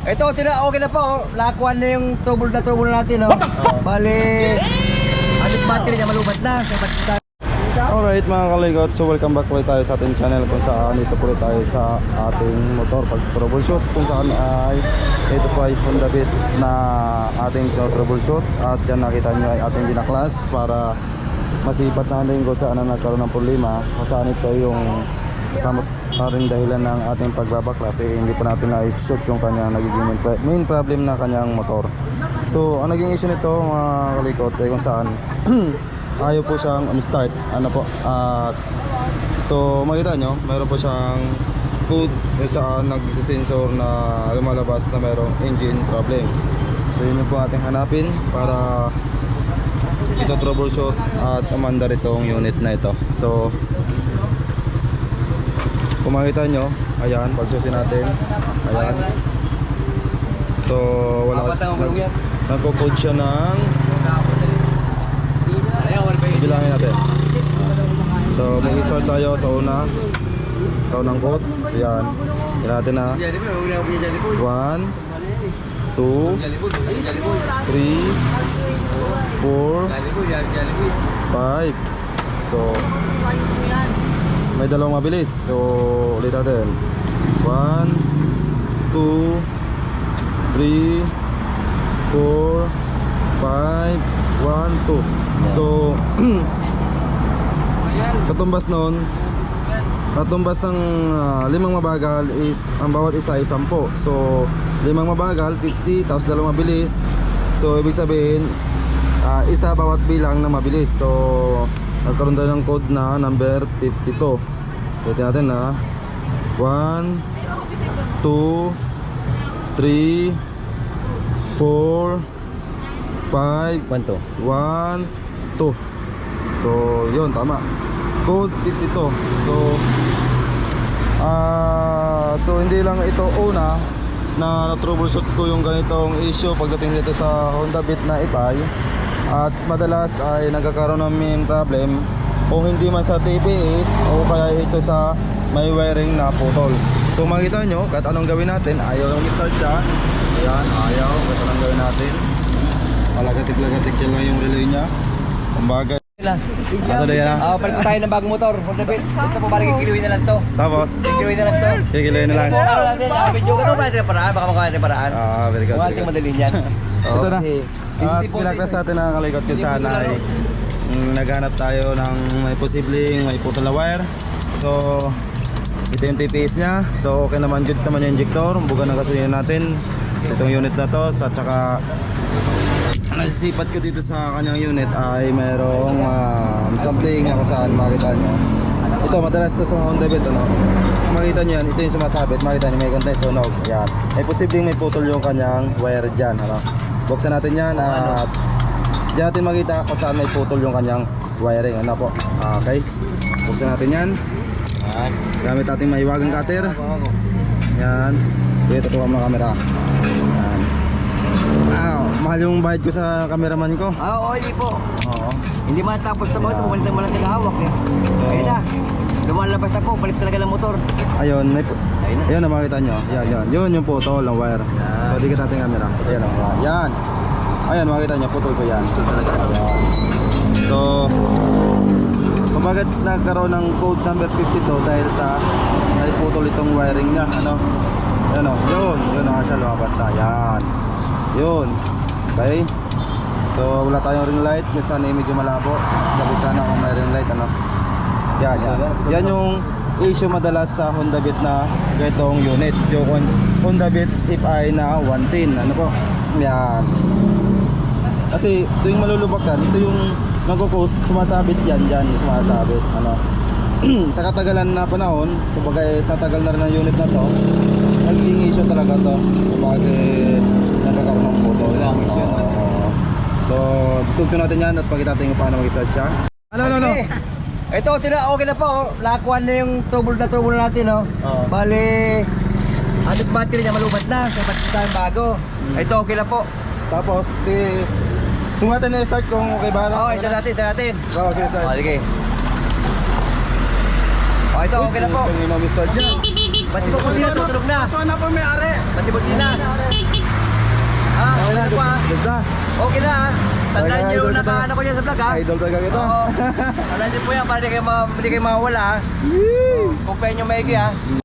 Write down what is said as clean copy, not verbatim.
Ito, okay na po. Lakuan na yung trouble natin, no? Bale, ating battery niya malubat na. Alright mga kaligot, so welcome back ulit tayo sa ating channel kung saan ito po ulit tayo sa ating motor pag troubleshoot, kung saan ay ito po ay Honda Beat na ating troubleshoot at yan nakita nyo ay ating dinaklas para masipat natin kung saan na nagkaroon ng problema, kung saan ito yung kasama sa rin dahilan ng ating pagbabaklas hindi pa natin na-shoot yung kanyang nagiging main problem na kanyang motor. So ang naging issue nito mga kaligot ay kung saan ayaw po siyang start so makita nyo mayroon po siyang code kung saan nagsisensor na lumalabas na mayroong engine problem. So yun yung po ating hanapin para ito troubleshoot at umandar itong unit na ito. So kung makita nyo, ayan, pagsusin natin, ayan, so wala nagko-code siya ng bilangin natin. So mag-start tayo sa unang code. So yan, yan natin na 1, 2, 3, 4, 5, 1, 2. So may dalawang mabilis. So ulit natin 1, 2, 3, 4, 5, 1, 2. So katumbas nun, katumbas ng 5 mabagal is ang bawat isa ay 10. So 5 mabagal 50 tapos 2 mabilis. So ibig sabihin isa bawat bilang na mabilis. So nagkaroon tayo ng code na number 52. Ulitin natin na 1, 2, 3, 4, 5, 1, 2. So yun, tama, code 52. So hindi lang ito una na troubleshoot ko yung ganitong issue pagdating dito sa Honda Beat na FI, at madalas ay nagkakaroon ng main problem kung hindi man sa TPS o kaya ito sa may wiring na putol. So makita nyo, kahit anong gawin natin, ayaw lang i-start siya. Ayan, ayaw, kahit anong gawin natin, malagatik-lagatik lang yung relay niya. Kumbaga ano na yan? Palit tayo ng bagong motor, Honda Beat. Ito po, balik kikiluin na lang to. Tapos? Kikiluin na lang to. Kikiluin na lang. Video ka to, pwede na paraan, baka makakaan na paraan. Very good. Huwag ating madali niyan. Ito na. At pinaglas natin na kalikot ko sana ay naghanap tayo ng may posibleng may putol na wire. So ito yung TPS nya. So okay naman, goods naman yung injector. Buga ng gasolina natin itong unit na to. At saka nasisipat ko dito sa kanyang unit ay mayroong something na kung saan makita nyo. Ito madalas to sa Honda Beat, ano? Makita nyo yan, ito yung sumasabit. Makita nyo may kontay sunog. Yan. Ay posibleng may putol yung kanyang wire dyan, ano? Buksan natin yan at diyan natin makita kung saan may putol yung kanyang wiring, ano po. Okay, buksan natin yan gamit ating mahiwagang cutter. Yan. Sige, tutukan mo ang camera. Yan. Mahal yung bayad ko sa cameraman ko. Oo, hindi po. Oo. Hindi matapos na bakit, pumalit naman ang tinahawak eh. So, ayun na, lumalabas na po, palit talaga ng motor. Ayun, ayun na makita nyo. Yan, yan. Yun yung putol ng wire. So, dikit natin camera. Ayan, yan. Ayan, makita nyo, putol ko yan. Ayan. So, kung bakit nagkaroon ng code number 52 dahil sa naiputol itong wiring niya, ano? Ayan o, yun ang siya lumabas na. Yan. Yun. Okay. So, wala tayong ring light. Minsan ay medyo malabo. Mas sana kung may ring light, ano? Yan, yan. Yan yung issue madalas sa Honda Beat na ganitong unit. Yung Honda Beat FI na 110. Ano po? Yan. Kasi tuwing malulubakan, ito yung nagko-coast, sumasabit yan dyan, yung sumasabit. Ano? Sa katagalan na panahon, sabagay sa tagal na rin ng unit na to, naging issue talaga to. Sabagay nagkakaroon ng photo. So, tutugtog natin yan at pakita natin kung paano mag-start siya. Ano? Ito, okay na po. Lakuan na yung trouble natin, no? Bale, ating battery niya malubat na. Kaya ba't tayo bago? Ito, okay na po. Tapos, sungatan na i-start kung okay ba? Isa natin. Oo, sige, start. Sige. Ito, okay na po. Kung i-start niya. Pati po kusina, tutulog na. Ito na po may-ari. Pati kusina. Okay na, Okay po ah. basta. Okay na ah. Tandaan Okay, niyo idol yung ko to. nakaano ko dyan sa vlog ha. Idol talaga ito. Oo. Tandaan niyo po yan para hindi kayo mawawala ha. Kung kayo nyo maigi ha.